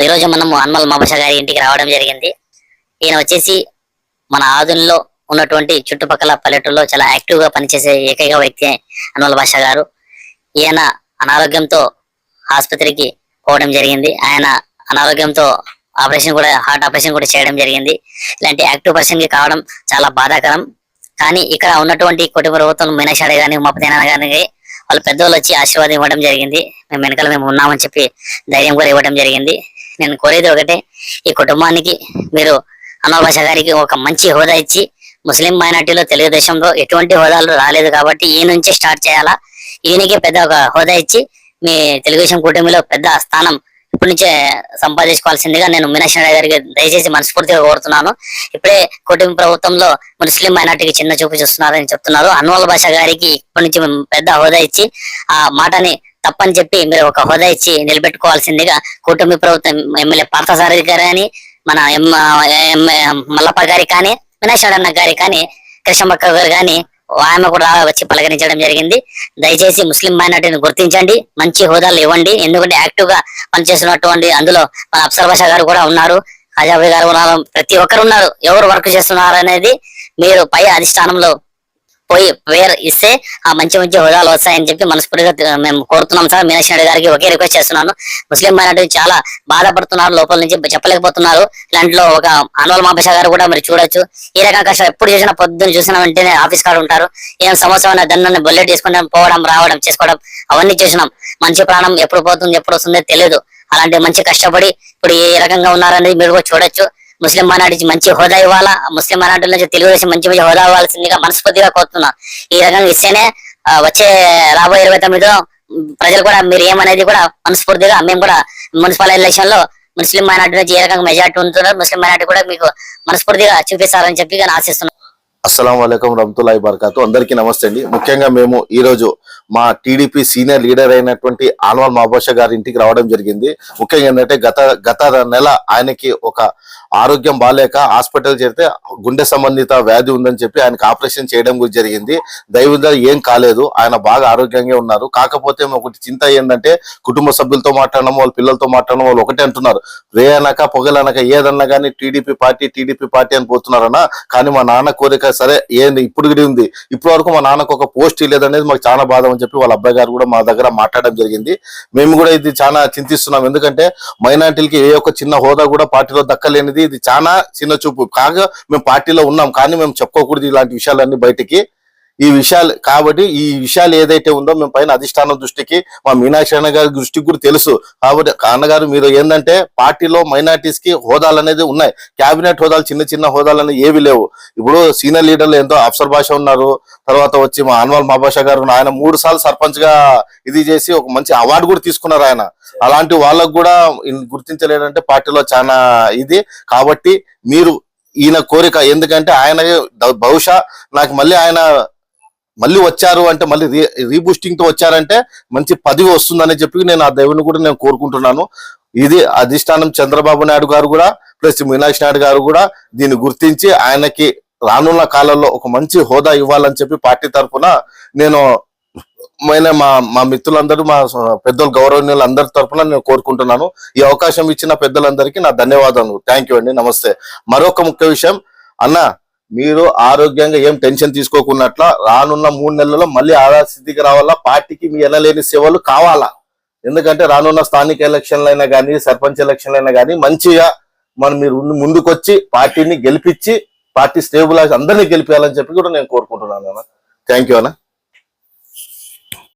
ఈరోజు మనము అన్మల్ మాబాషా గారి ఇంటికి రావడం జరిగింది. ఈయన వచ్చేసి మన ఆదునిలో ఉన్నటువంటి చుట్టుపక్కల పల్లెటూరులో చాలా యాక్టివ్ గా పనిచేసే ఏకైక వ్యక్తి అన్మల్ బాషా గారు. ఈయన అనారోగ్యంతో ఆసుపత్రికి పోవడం జరిగింది. ఆయన అనారోగ్యంతో హార్ట్ ఆపరేషన్ కూడా చేయడం జరిగింది. ఇలాంటి యాక్టివ్ పర్సన్ కి కావడం చాలా బాధాకరం. కానీ ఇక్కడ ఉన్నటువంటి కుటుంబ ప్రభుత్వం మీనాక్షి గాని ఉమాపతి గాని వాళ్ళు పెద్దవాళ్ళు వచ్చి ఆశీర్వాదం ఇవ్వడం జరిగింది. మేము వెనకాల మేము ఉన్నామని చెప్పి ధైర్యం కూడా ఇవ్వడం జరిగింది. నేను కోరేది ఒకటే, ఈ కుటుంబానికి మీరు అన్వల్ బాషా గారికి ఒక మంచి హోదా ఇచ్చి, ముస్లిం మైనార్టీలో తెలుగుదేశంలో ఎటువంటి హోదాలు రాలేదు కాబట్టి ఈ నుంచే స్టార్ట్ చేయాలా. ఈయనకే పెద్ద ఒక హోదా ఇచ్చి మీ తెలుగుదేశం కూటమిలో పెద్ద స్థానం ఇప్పటి నుంచే సంపాదించుకోవాల్సిందిగా నేను మీనాక్షి గారికి దయచేసి మనస్ఫూర్తిగా కోరుతున్నాను. ఇప్పుడే కూటమి ప్రభుత్వంలో ముస్లిం మైనార్టీకి చిన్న చూపు చూస్తున్నారని చెప్తున్నారు. అన్వల్ బాషా గారికి ఇప్పటి నుంచి పెద్ద హోదా ఇచ్చి ఆ మాటని తప్పని చెప్పి మీరు ఒక హోదా ఇచ్చి నిలబెట్టుకోవాల్సిందిగా కూటమి ప్రభుత్వం ఎమ్మెల్యే పార్థసారథి గారు కానీ, మన మల్లప్ప గారి కానీ, మీనాక్షి అన్న గారి కానీ, కృష్ణమ్మక్క గారు కానీ ఆమె కూడా వచ్చి పలకరించడం జరిగింది. దయచేసి ముస్లిం మైనార్టీని గుర్తించండి, మంచి హోదాలు ఇవ్వండి. ఎందుకంటే యాక్టివ్ గా పనిచేస్తున్నటువంటి అందులో మన అఫ్సర్ బాషా గారు కూడా ఉన్నారు, ఖాజాబీ గారు ఉన్నారు, ప్రతి ఒక్కరు ఉన్నారు. ఎవరు వర్క్ చేస్తున్నారు అనేది మీరు పై అధిష్టానంలో పోయి వేరు ఇస్తే ఆ మంచి మంచి హోదాలు వస్తాయని చెప్పి మనస్ఫూర్తిగా మేము కోరుతున్నాం సార్. మీనాక్షి గారికి ఒకే రిక్వెస్ట్ చేస్తున్నాను. ముస్లిం మైనార్టీ చాలా బాధపడుతున్నారు, లోపల నుంచి చెప్పలేకపోతున్నారు. ఇలాంటిలో ఒక అన్వల్ మాబాషా గారు కూడా మీరు చూడొచ్చు. ఈ రకంగా కష్టం ఎప్పుడు చూసినా పొద్దున్న చూసిన వెంటనే ఆఫీస్ కాడ ఉంటారు. ఏం సంవత్సరం దాన్ని బుల్లెట్ తీసుకుని పోవడం రావడం చేసుకోవడం అవన్నీ చూసినాం. మంచి ప్రాణం ఎప్పుడు పోతుంది ఎప్పుడు వస్తుందో తెలియదు. అలాంటి మంచి కష్టపడి ఇప్పుడు ఏ రకంగా ఉన్నారనేది మీరు కూడా చూడొచ్చు. ముస్లిం మైనార్టీ మంచి హోదా ఇవ్వాలా, ముస్లిం మైనార్టీ నుంచి తెలుగుదేశం మంచి మంచి హోదా ఇవ్వాల్సిందిగా మనస్ఫూర్తిగా కోరుతున్నా. ఈ రకంగా ఇస్తేనే వచ్చే రాబోయే 29లో ప్రజలు కూడా మీరు ఏమనేది కూడా మనస్ఫూర్తిగా మేము కూడా మున్సిపల్ ఎలక్షన్ లో ముస్లిం మైనార్టీ నుంచి ఏ రకంగా మెజార్టీ ఉంటున్నారు, ముస్లిం మైనార్టీ కూడా మీకు మనస్ఫూర్తిగా చూపిస్తారని చెప్పి నేను ఆశిస్తున్నాను. అస్సలం వలైకుం రహమతుల్లాహి వబరకాతు. అందరికీ నమస్తే అండి. ముఖ్యంగా మేము ఈ రోజు మా టీడీపీ సీనియర్ లీడర్ అయినటువంటి అన్వల్ మాబాషా గారి ఇంటికి రావడం జరిగింది. ముఖ్యంగా ఏంటంటే గత నెల ఆయనకి ఒక ఆరోగ్యం బాగాలేక హాస్పిటల్ చేరితే గుండె సంబంధిత వ్యాధి ఉందని చెప్పి ఆయనకి ఆపరేషన్ చేయడం కూడా జరిగింది. దైవంగా ఏం కాలేదు, ఆయన బాగా ఆరోగ్యంగా ఉన్నారు. కాకపోతే ఒకటి చింత ఏంటంటే కుటుంబ సభ్యులతో మాట్లాడడం, వాళ్ళ పిల్లలతో మాట్లాడడం, వాళ్ళు ఒకటే అంటున్నారు, రే అనక పొగలనక ఏదన్నా కానీ టీడీపీ పార్టీ అని పోతున్నారన్నా. కానీ మా నాన్న కోరిక సరే ఏంది ఇప్పుడు కూడా ఉంది. ఇప్పటి వరకు మా నాన్నకు ఒక పోస్ట్ లేదనేది మాకు చాలా బాధ అని చెప్పి వాళ్ళ అబ్బాయి గారు కూడా మా దగ్గర మాట్లాడడం జరిగింది. మేము కూడా ఇది చాలా చింతిస్తున్నాం. ఎందుకంటే మైనార్టీలకి ఏ ఒక్క చిన్న హోదా కూడా పార్టీలో దక్కలేనిది. ఇది చాలా చిన్న చూపు. కాగా మేము పార్టీలో ఉన్నాం కానీ మేము చెప్పుకోకూడదు ఇలాంటి విషయాలన్నీ బయటికి. ఈ విషయాలు ఏదైతే ఉందో మేము పైన అధిష్టానం దృష్టికి, మా మీనాక్షి అన్న గారి దృష్టికి కూడా తెలుసు. కాబట్టి అన్నగారు మీరు ఏంటంటే పార్టీలో మైనార్టీస్ కి హోదాలు అనేది ఉన్నాయి. క్యాబినెట్ హోదాలు చిన్న చిన్న హోదాలు అనేది ఏవి లేవు. ఇప్పుడు సీనియర్ లీడర్లు ఎంతో అఫ్సర్ బాషా ఉన్నారు, తర్వాత వచ్చి మా అన్వల్ మాబాషా గారు, ఆయన 3 సార్లు సర్పంచ్ గా ఇది చేసి ఒక మంచి అవార్డు కూడా తీసుకున్నారు ఆయన. అలాంటి వాళ్ళకు కూడా గుర్తించలేదంటే పార్టీలో చాలా ఇది. కాబట్టి మీరు ఈయన కోరిక, ఎందుకంటే ఆయన బహుశా నాకు మళ్ళీ వచ్చారు అంటే మళ్ళీ రీబూస్టింగ్ తో వచ్చారంటే మంచి పదవి వస్తుందని చెప్పి నేను ఆ దేవుని కూడా నేను కోరుకుంటున్నాను. ఇది అధిష్టానం చంద్రబాబు నాయుడు గారు కూడా ప్లస్ మీనాక్షి నాయుడు గారు కూడా దీన్ని గుర్తించి ఆయనకి రానున్న కాలంలో ఒక మంచి హోదా ఇవ్వాలని చెప్పి పార్టీ తరఫున నేను మా మిత్రులందరూ, మా పెద్దలు గౌరవనీయులు అందరి తరఫున నేను కోరుకుంటున్నాను. ఈ అవకాశం ఇచ్చిన పెద్దలందరికీ నా ధన్యవాదాలు. థ్యాంక్ యూ అండి. నమస్తే. మరొక ముఖ్య విషయం అన్న, మీరు ఆరోగ్యంగా ఏం టెన్షన్ తీసుకోకున్నట్ల రానున్న 3 నెలల్లో మళ్ళీ ఆధారస్థితికి రావాలా. పార్టీకి మీ ఎనలేని సేవలు కావాలా. ఎందుకంటే రానున్న స్థానిక ఎలక్షన్లైనా కానీ, సర్పంచ్ ఎలక్షన్లైనా కానీ మంచిగా మీరు ముందుకొచ్చి పార్టీని గెలిపించి పార్టీ స్టేబుల్ అందరినీ గెలిపించాలని చెప్పి కూడా నేను కోరుకుంటున్నాను అన్న. థ్యాంక్ యూ అన్న.